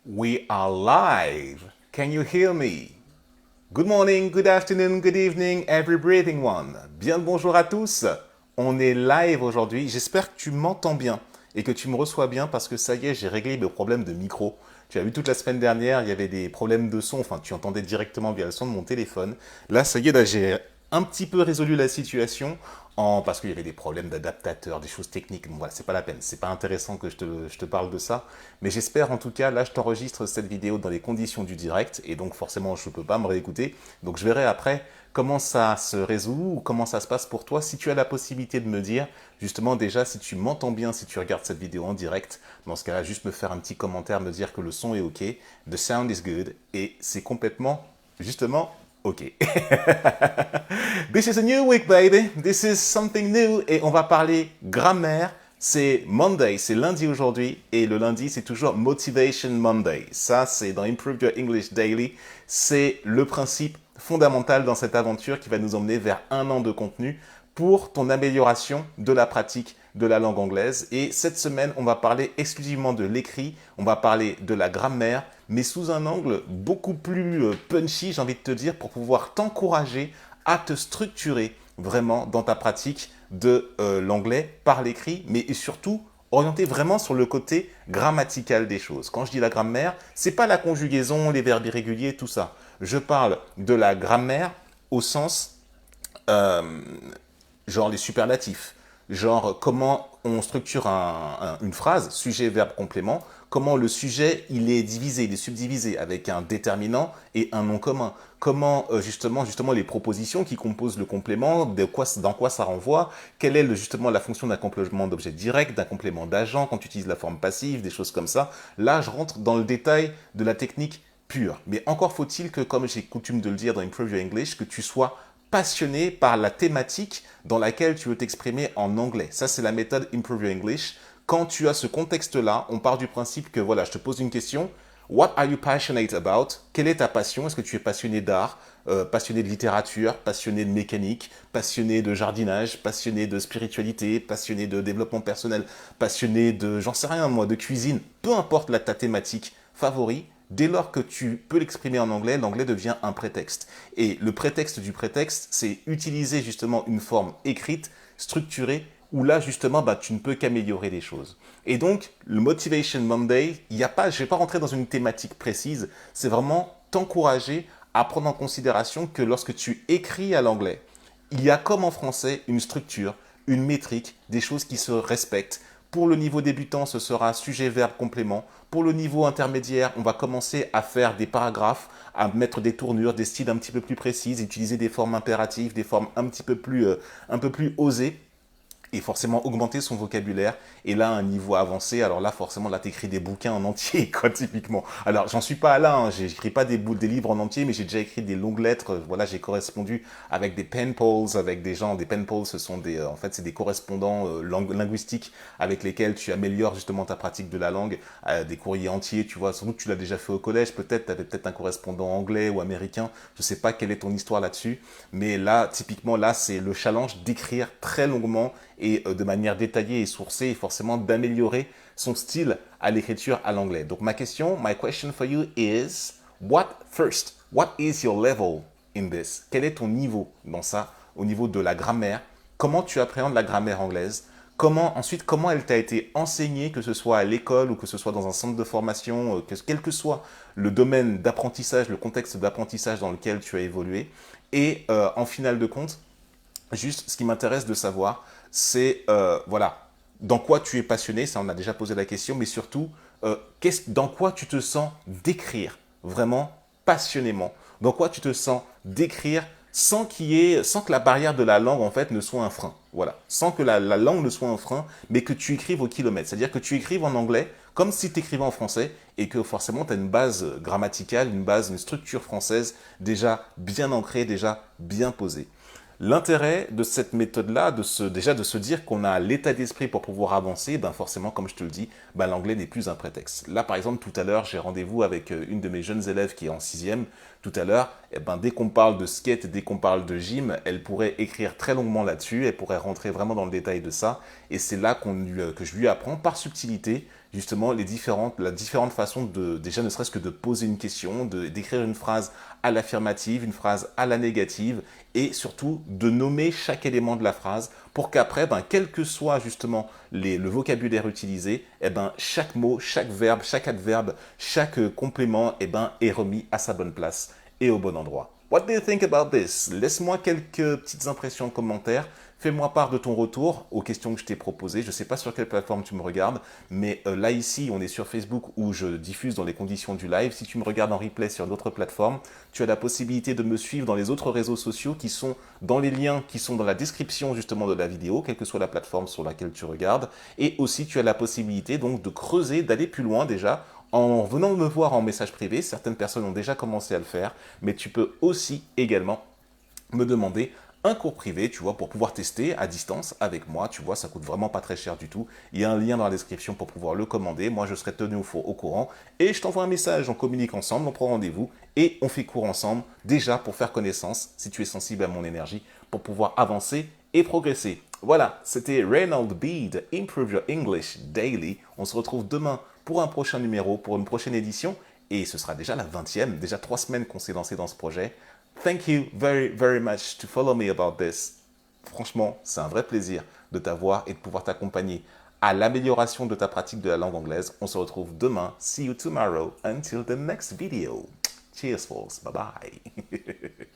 We are live. Can you hear me? Good morning, good afternoon, good evening, every breathing one. Bien le bonjour à tous. On est live aujourd'hui. J'espère que tu m'entends bien et que tu me reçois bien parce que ça y est, j'ai réglé mes problèmes de micro. Tu as vu toute la semaine dernière, il y avait des problèmes de son. Enfin, tu entendais directement via le son de mon téléphone. Là, ça y est, là, j'ai un petit peu résolu la situation parce qu'il y avait des problèmes d'adaptateur, des choses techniques. Bon, voilà, c'est pas la peine, c'est pas intéressant que je te parle de ça. Mais j'espère en tout cas, là, je t'enregistre cette vidéo dans les conditions du direct et donc forcément, je peux pas me réécouter. Donc, je verrai après comment ça se résout ou comment ça se passe pour toi. Si tu as la possibilité de me dire, justement, déjà, si tu m'entends bien, si tu regardes cette vidéo en direct, dans ce cas-là, juste me faire un petit commentaire, me dire que le son est OK, the sound is good et c'est complètement, justement, OK. This is a new week, baby. This is something new. Et on va parler grammaire. C'est Monday, c'est lundi aujourd'hui. Et le lundi, c'est toujours Motivation Monday. Ça, c'est dans Improve Your English Daily. C'est le principe fondamental dans cette aventure qui va nous emmener vers 1 an de contenu pour ton amélioration de la pratique de la langue anglaise. Et cette semaine, on va parler exclusivement de l'écrit, on va parler de la grammaire, mais sous un angle beaucoup plus punchy, j'ai envie de te dire, pour pouvoir t'encourager à te structurer vraiment dans ta pratique de l'anglais par l'écrit, mais surtout orienté vraiment sur le côté grammatical des choses. Quand je dis la grammaire, c'est pas la conjugaison, les verbes irréguliers, tout ça. Je parle de la grammaire au sens euh, genre les superlatifs, genre comment on structure une phrase, sujet, verbe, complément, comment le sujet il est divisé, il est subdivisé avec un déterminant et un nom commun, comment justement les propositions qui composent le complément, dans quoi ça renvoie, quelle est justement la fonction d'un complément d'objet direct, d'un complément d'agent quand tu utilises la forme passive, des choses comme ça. Là, je rentre dans le détail de la technique pure. Mais encore faut-il que, comme j'ai coutume de le dire dans Improve Your English, que tu sois passionné par la thématique dans laquelle tu veux t'exprimer en anglais. Ça, c'est la méthode Improve Your English. Quand tu as ce contexte-là, on part du principe que, voilà, je te pose une question. What are you passionate about? Quelle est ta passion? Est-ce que tu es passionné d'art, passionné de littérature, passionné de mécanique, passionné de jardinage, passionné de spiritualité, passionné de développement personnel, passionné de, j'en sais rien moi, de cuisine? Peu importe ta thématique favorite, dès lors que tu peux l'exprimer en anglais, l'anglais devient un prétexte. Et le prétexte du prétexte, c'est utiliser justement une forme écrite, structurée, où là justement tu ne peux qu'améliorer les choses. Et donc le Motivation Monday, je ne vais pas rentrer dans une thématique précise, c'est vraiment t'encourager à prendre en considération que lorsque tu écris à l'anglais, il y a comme en français une structure, une métrique, des choses qui se respectent. Pour le niveau débutant, ce sera sujet, verbe, complément. Pour le niveau intermédiaire, on va commencer à faire des paragraphes, à mettre des tournures, des styles un petit peu plus précises, utiliser des formes impératives, des formes un peu plus osées et forcément augmenter son vocabulaire. Et là, à un niveau avancé, alors là, forcément, là, t'écris des bouquins en entier, quoi, typiquement. Alors, j'en suis pas là, hein, j'écris pas des livres en entier, mais j'ai déjà écrit des longues lettres. Voilà, j'ai correspondu avec des pen pals, avec des gens. Des pen pals, ce sont en fait, c'est des correspondants linguistiques avec lesquels tu améliores justement ta pratique de la langue. Des courriers entiers, tu vois. Sans doute, tu l'as déjà fait au collège, peut-être, t'avais peut-être un correspondant anglais ou américain. Je sais pas quelle est ton histoire là-dessus, mais là, typiquement, là, c'est le challenge d'écrire très longuement et de manière détaillée et sourcée et forcément d'améliorer son style à l'écriture à l'anglais. Donc ma question for you is, what is your level in this? Quel est ton niveau dans ça, au niveau de la grammaire? Comment tu appréhendes la grammaire anglaise? Comment elle t'a été enseignée, que ce soit à l'école ou que ce soit dans un centre de formation, quel que soit le domaine d'apprentissage, le contexte d'apprentissage dans lequel tu as évolué. Et en finale de compte, juste, ce qui m'intéresse de savoir, c'est, voilà, dans quoi tu es passionné, ça on a déjà posé la question, mais surtout, dans quoi tu te sens d'écrire vraiment passionnément, dans quoi tu te sens d'écrire sans que la barrière de la langue en fait ne soit un frein, voilà, sans que la langue ne soit un frein, mais que tu écrives au kilomètre, c'est-à-dire que tu écrives en anglais comme si tu écrivais en français et que forcément tu as une base grammaticale, une structure française déjà bien ancrée, déjà bien posée. L'intérêt de cette méthode-là, déjà de se dire qu'on a l'état d'esprit pour pouvoir avancer, ben forcément, comme je te le dis, ben l'anglais n'est plus un prétexte. Là, par exemple, tout à l'heure, j'ai rendez-vous avec une de mes jeunes élèves qui est en sixième. Tout à l'heure, eh ben, dès qu'on parle de skate, dès qu'on parle de gym, elle pourrait écrire très longuement là-dessus, elle pourrait rentrer vraiment dans le détail de ça. Et c'est là que je lui apprends par subtilité justement la différente façon de, déjà ne serait-ce que de poser une question, d'écrire une phrase à l'affirmative, une phrase à la négative, et surtout de nommer chaque élément de la phrase pour qu'après, ben, quel que soit justement le vocabulaire utilisé, eh ben, chaque mot, chaque verbe, chaque adverbe, chaque complément eh ben, est remis à sa bonne place et au bon endroit. What do you think about this? Laisse-moi quelques petites impressions en commentaire. Fais-moi part de ton retour aux questions que je t'ai proposées. Je ne sais pas sur quelle plateforme tu me regardes, mais là ici, on est sur Facebook où je diffuse dans les conditions du live. Si tu me regardes en replay sur d'autres plateformes, tu as la possibilité de me suivre dans les autres réseaux sociaux qui sont dans les liens qui sont dans la description justement de la vidéo, quelle que soit la plateforme sur laquelle tu regardes. Et aussi, tu as la possibilité donc de creuser, d'aller plus loin déjà en venant me voir en message privé. Certaines personnes ont déjà commencé à le faire, mais tu peux aussi également me demander un cours privé, tu vois, pour pouvoir tester à distance avec moi. Tu vois, ça coûte vraiment pas très cher du tout. Il y a un lien dans la description pour pouvoir le commander. Moi, je serai tenu au courant et je t'envoie un message. On communique ensemble, on prend rendez-vous et on fait cours ensemble déjà pour faire connaissance, si tu es sensible à mon énergie, pour pouvoir avancer et progresser. Voilà, c'était Reynald Bede, Improve Your English Daily. On se retrouve demain pour un prochain numéro, pour une prochaine édition. Et ce sera déjà la 20e, déjà 3 semaines qu'on s'est lancé dans ce projet. Thank you very, very much to follow me about this. Franchement, c'est un vrai plaisir de t'avoir et de pouvoir t'accompagner à l'amélioration de ta pratique de la langue anglaise. On se retrouve demain. See you tomorrow. Until the next video. Cheers, folks. Bye bye.